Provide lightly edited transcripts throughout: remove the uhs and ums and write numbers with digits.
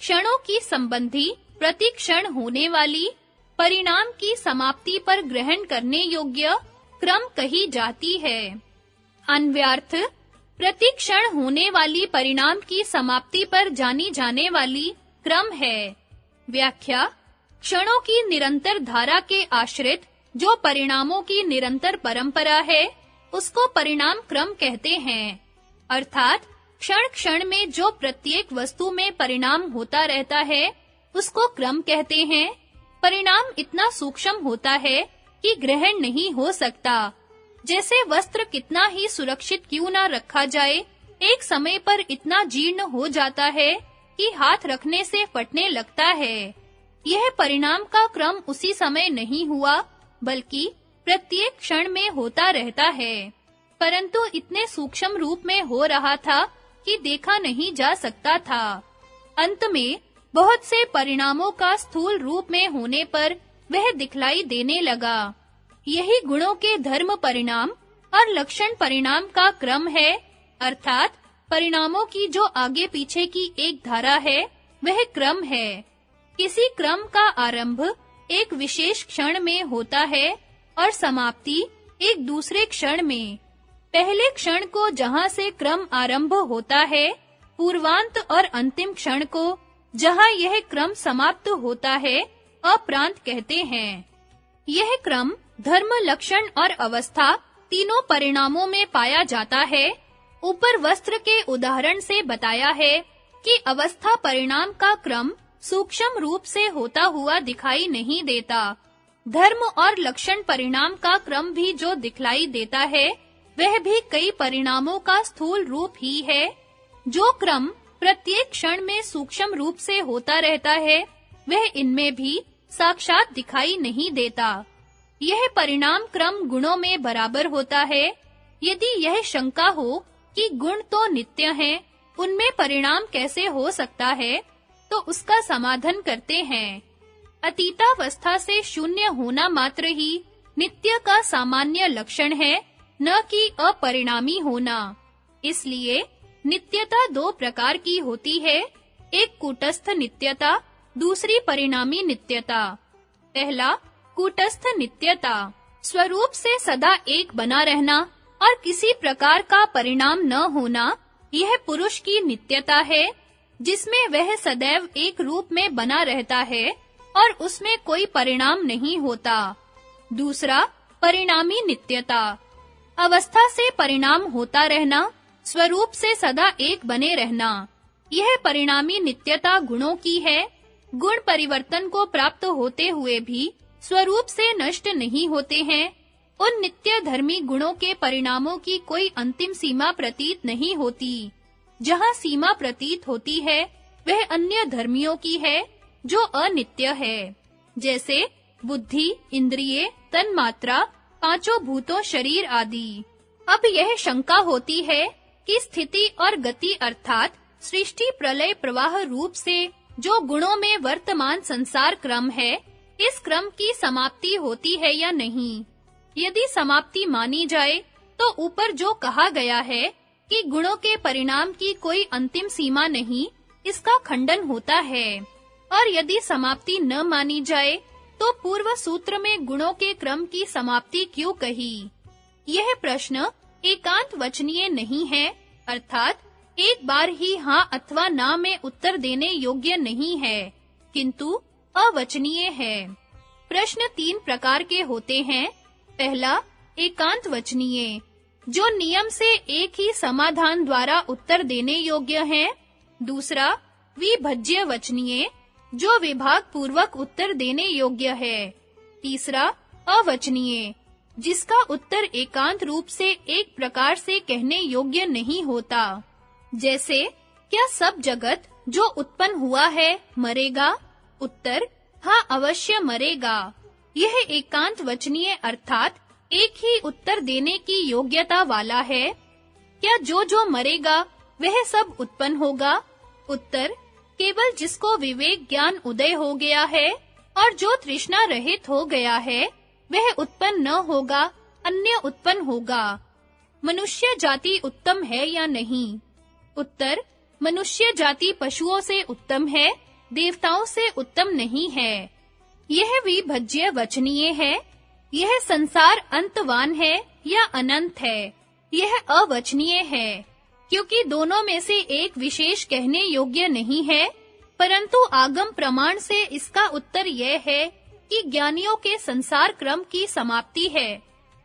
क्षणों की संबंधी प्रतिक्षण होने वाली परिणाम की समाप्ति पर ग्रहण करने योग्य क्रम कही जाती है। अन्व्यार्थ प्रतिक्षण होने वाली परिणाम की समाप्ति पर जानी जाने वाली क्रम है। व्याख्या क्षणों की निरंतर धारा के आश्रित जो परिणामों की निरंतर परंपरा है उसको परिणाम क्रम कहते हैं। अर्थात क्षण-क्षण में जो प्रत्येक वस्तु में परिणाम होता रहता है उसको क्रम कहते हैं। परिणाम इतना सूक्ष्म होता है कि ग्रहण नहीं हो सकता। जैसे वस्त्र कितना ही सुरक्षित क्यों ना रखा जाए, एक समय पर इतना जीर्ण हो जाता है कि हाथ रखने से फटने लगता है। यह परिणाम का क्रम उसी समय नहीं हुआ, बल्कि प्रत्येक क्षण में होता रहता है, परंतु इतने सूक्ष्म रूप में हो रहा था कि देखा नहीं जा सकता था। अंत में बहुत से परिणामों का स्थूल रूप में होने पर वह दिखलाई देने लगा। यही गुणों के धर्म परिणाम और लक्षण परिणाम का क्रम है, अर्थात परिणामों की जो आगे पीछे की एक धारा है वह क्रम है। किसी क्रम का आरंभ एक विशेष क्षण में होता है और समाप्ति एक दूसरे क्षण में। पहले क्षण को जहां से क्रम आरंभ होता है, पूर्वांत और अंतिम क्षण को जहां यह क्रम समाप्त होता है, अप्रांत कहते हैं। यह क्रम धर्म, लक्षण और अवस्था तीनों परिणामों में पाया जाता है। ऊपर वस्त्र के उदाहरण से बताया है कि अवस्था परिणाम का क्रम सूक्ष्म रूप से होता हुआ दिखाई नहीं देता। धर्म और लक्षण परिणाम का क्रम भी जो दिखलाई देता है वह भी कई परिणामों का स्थूल रूप ही है। जो क्रम प्रत्येक क्षण में सूक्ष्म रूप से होता रहता है वह इनमें भी साक्षात दिखाई नहीं देता। यह परिणाम क्रम गुणों में बराबर होता है। यदि यह शंका हो कि गुण तो नित्य हैं, उनमें परिणाम कैसे हो सकता है, तो उसका समाधान करते हैं। अतीतावस्था से शून्य होना मात्र ही नित्य का सामान्य लक्षण है, न कि अपरिणामी होना। इसलिए नित्यता दो प्रकार की होती है, एक कूटस्थ नित्यता, दूसरी परिणामी नित्यता। पहला कूटस्थ नित्यता, स्वरूप से सदा एक बना रहना और किसी प्रकार का परिणाम न होना, यह पुरुष की नित्यता है, जिसमें वह सदैव एक रूप में बना रहता है और उसमें कोई परिणाम नहीं होता। दूसरा परिणामी नित्यता, अवस्था से परिणाम होता रहना, स्वरूप से सदा एक बने रहना। यह परिणामी नित्यता गुणों की है। गुण परिवर्तन को प्राप्त होते हुए भी स्वरूप से नष्ट नहीं होते हैं। उन नित्य धर्मी गुणों के परिणामों की कोई अंतिम सीमा प्रतीत नहीं होती। जहाँ सीमा प्रतीत होती है वह अन्य धर्मियों की है जो अनित्य है, जैसे बुद्धि, इंद्रिय, तन्मात्रा, पांचों भूतों, शरीर आदि। अब यह शंका होती है कि स्थिति और गति अर्थात सृष्टि प्रलय प्रवाह रूप से जो गुणों में वर्तमान संसार क्रम है, इस क्रम की समाप्ति होती है या नहीं। यदि समाप्ति मानी जाए तो ऊपर जो कहा गया है कि गुणों के परिणाम की कोई अंतिम सीमा नहीं, इसका खंडन होता है। और यदि समाप्ति न मानी जाए तो पूर्व सूत्र में गुणों के क्रम की समाप्ति क्यों कही? यह प्रश्न एकांत वचनीय नहीं है, अर्थात एक बार ही हाँ अथवा ना में उत्तर देने योग्य नहीं है, किंतु अवचनीय है। प्रश्न तीन प्रकार के होते हैं। पहला एकांत वचनीय, जो नियम से एक ही समाधान द्वारा उत्तर देने योग्य है। दूसरा विभज्य वचनीय, जो विभाग पूर्वक उत्तर देने योग्य है। तीसरा अवचनीय, जिसका उत्तर एकांत रूप से एक प्रकार से कहने योग्य नहीं होता। जैसे क्या सब जगत जो उत्पन्न हुआ है मरेगा? उत्तर हाँ, अवश्य मरेगा। यह एकांत वचनीय अर्थात एक ही उत्तर देने की योग्यता वाला है। क्या जो मरेगा वह सब उत्पन्न होगा? उत्तर केवल जिसको विवेक ज्ञान उदय हो गया है और जो तृष्णा रहित हो गया है वह उत्पन्न न होगा, अन्य उत्पन्न होगा। मनुष्य जाति उत्तम है या नहीं? उत्तर मनुष्य जाति पशुओं से उत्तम है, देवताओं से उत्तम नहीं है। यह विभज्य वचनीय है, यह संसार अंतवान है या अनंत है, यह अवचनीय है, क्योंकि दोनों में से एक विशेष कहने योग्य नहीं है, परंतु आगम प्रमाण से इसका उत्तर यह है कि ज्ञानियों के संसार क्रम की समाप्ति है,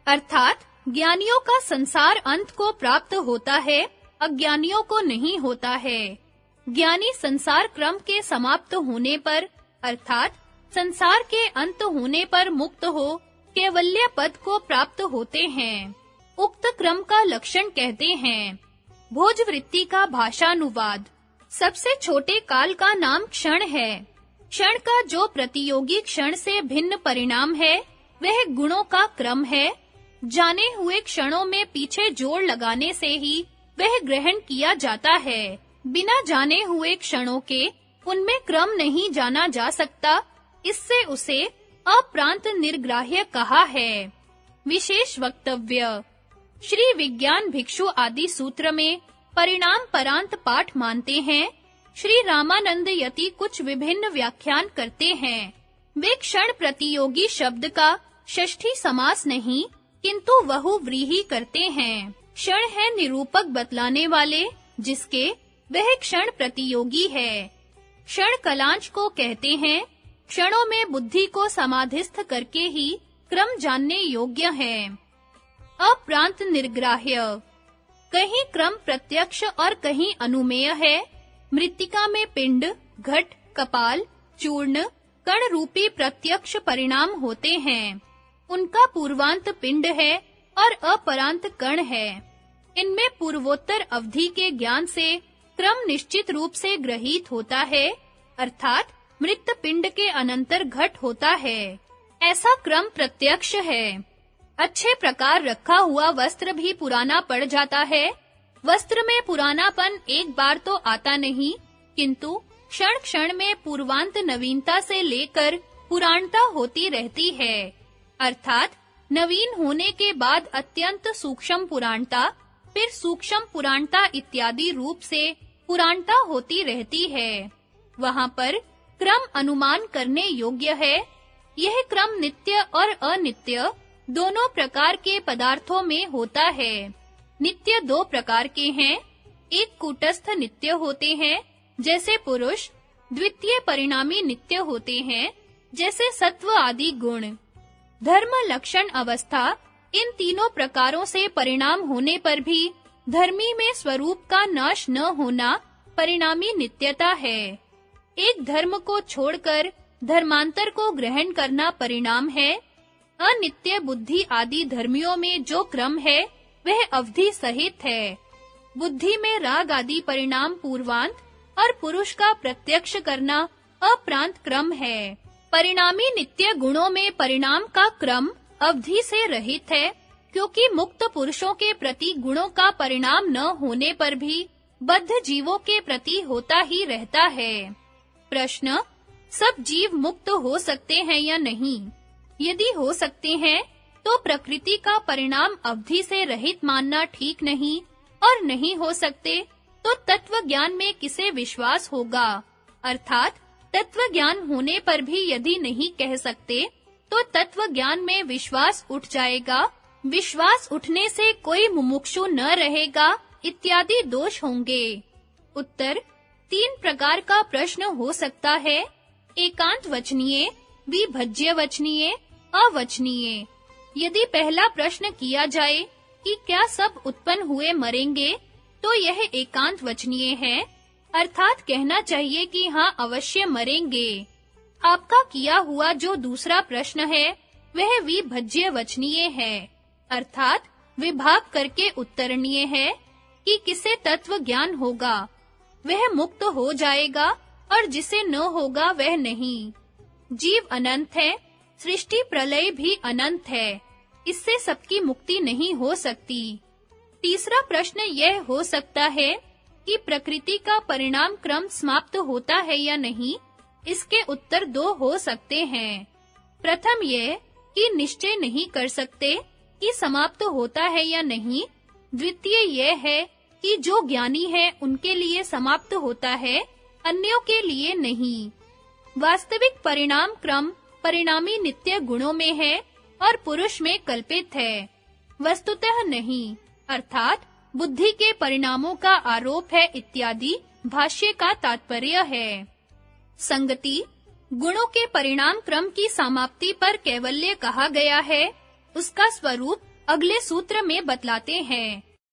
अर्थात ज्ञानियों का संसार अंत को प्राप्त होता है, अज्ञानियों को नहीं होता है। ज्ञानी संसार क्रम के समाप्त होने पर, अर्थात संसार के अंत होने पर मुक्त हो कैवल्य पद को प्राप्त होते हैं। उक्त क्रम का लक्षण कहते हैं। भोजवृत्ति का भाषानुवाद। सबसे छोटे काल का नाम क्षण है। क्षण का जो प्रतियोगी क्षण से भिन्न परिणाम है, वह गुणों का क्रम है। जाने हुए क्षणों में पीछे जोड़ लगाने से ही वह ग्रहण किया जाता है। बिना जाने हुए क्षणों के उनमें क्रम नहीं जाना जा सकता, इससे उसे अप्रांत निर्ग्राह्य कहा है। विशेष वक्तव्य। श्री विज्ञान भिक्षु आदि सूत्र में परिणाम परांत पाठ मानते हैं। श्री रामानंद यति कुछ विभिन्न व्याख्यान करते हैं। वे क्षण प्रतियोगी शब्द का षष्ठी समास नहीं, किंतु बहुव्रीहि करते हैं। क्षण है निरूपक बतलाने वाले, जिसके वह क्षण प्रतियोगी है। क्षण कलांश को कहते हैं। क्षणों में बुद्धि को समाधिस्थ करके ही क्रम जानने योग्य है। अप्रांत निर्ग्राह्य। कहीं क्रम प्रत्यक्ष और कहीं अनुमेय है। मृत्तिका में पिंड, घट, कपाल, चूर्ण, कण रूपी प्रत्यक्ष परिणाम होते हैं। उनका पूर्वांत पिंड है और अपरांत कण है। इनमें पूर्वोत्तर अवधि के ज्ञान से क्रम निश्चित रूप से ग्रहीत होता है, अर्थात मृत पिंड के अनंतर घट होता है। ऐसा क्रम प्रत्यक्ष है। अच्छे प्रकार रखा हुआ वस्त्र भी पुराना पड़ जाता है। वस्त्र में पुरानापन एक बार तो आता नहीं, किंतु क्षण-क्षण में पूर्वांत नवीनता से लेकर पुराणता होती रहती है, अर्थात नवीन होने के बाद अत्यंत सूक्ष्म पुराणता, फिर सूक्ष्म पुराणता इत्यादि रूप से पुराणता होती रहती है। वहां पर क्रम अनुमान करने योग्य है। यह क्रम नित्य और अनित्य दोनों प्रकार के पदार्थों में होता है। नित्य दो प्रकार के हैं। एक कूटस्थ नित्य होते हैं, जैसे पुरुष। द्वितीय परिणामी नित्य होते हैं, जैसे सत्व आदि गुण। धर्म, लक्षण, अवस्था, इन तीनों प्रकारों से परिणाम होने पर भी धर्मी में स्वरूप का नाश न होना परिणामी नित्यता है। एक धर्म को छोड़कर धर्मांतर को ग्रहण करना परिणाम है। अनित्य बुद्धि आदि धर्मियों में जो क्रम है, वह अवधि सहित है। बुद्धि में राग आदि परिणाम पूर्वांत और पुरुष का प्रत्यक्ष करना अप्रांत क्रम है। परिणामी नित्य गुणों में परिणाम का क्रम अवधि से रहित है, क्योंकि मुक्त पुरुषों के प्रति गुणों का परिणाम न होने पर भी बद्ध जीवों के प्रति होता ही रहता है। प्रश्न: सब जीव मुक्त हो सकते हैं या नहीं? यदि हो सकते हैं, तो प्रकृति का परिणाम अवधि से रहित मानना ठीक नहीं, और नहीं हो सकते, तो तत्व ज्ञान में किसे विश्वास होगा? अर्थात तत्व ज्ञान होने पर भी यदि नहीं कह सकते, तो तत्व ज्ञान में विश्वास उठ जाएगा, विश्वास उठने से कोई मुमुक्षु न रहेगा, इत्यादि दोष होंगे। उत्तर: 3 प्रकार का प्रश्न हो सकता है। एकांत वचनीय, विभज्य वचनीय, अवचनीय। यदि पहला प्रश्न किया जाए कि क्या सब उत्पन्न हुए मरेंगे, तो यह एकांत वचनीय है, अर्थात कहना चाहिए कि हाँ अवश्य मरेंगे। आपका किया हुआ जो दूसरा प्रश्न है, वह विभज्य वचनीय है, अर्थात विभाग करके उत्तरणीय है कि किसे तत्व ज्ञान होगा, वह मुक्त हो जाएगा, और जिसे न होगा वह नहीं। जीव अनंत है, सृष्टि प्रलय भी अनंत है, इससे सबकी मुक्ति नहीं हो सकती। तीसरा प्रश्न यह हो सकता है कि प्रकृति का परिणाम क्रम समाप्त होता है या नहीं। इसके उत्तर 2 हो सकते हैं। प्रथम यह कि निश्चय नहीं कर सकते कि समाप्त होता है या नहीं। द्वितीय यह है कि जो ज्ञानी है उनके लिए समाप्त होता है, अन्यों के लिए नहीं। वास्तविक परिणाम क्रम परिणामी नित्य गुणों में है और पुरुष में कल्पित है, वस्तुतः नहीं, अर्थात बुद्धि के परिणामों का आरोप है इत्यादि भाष्य का तात्पर्य है। संगति गुणों के परिणाम क्रम की समाप्ति पर कैवल्य कहा गया है, उसका स्वरूप अगले सूत्र में बतलाते हैं।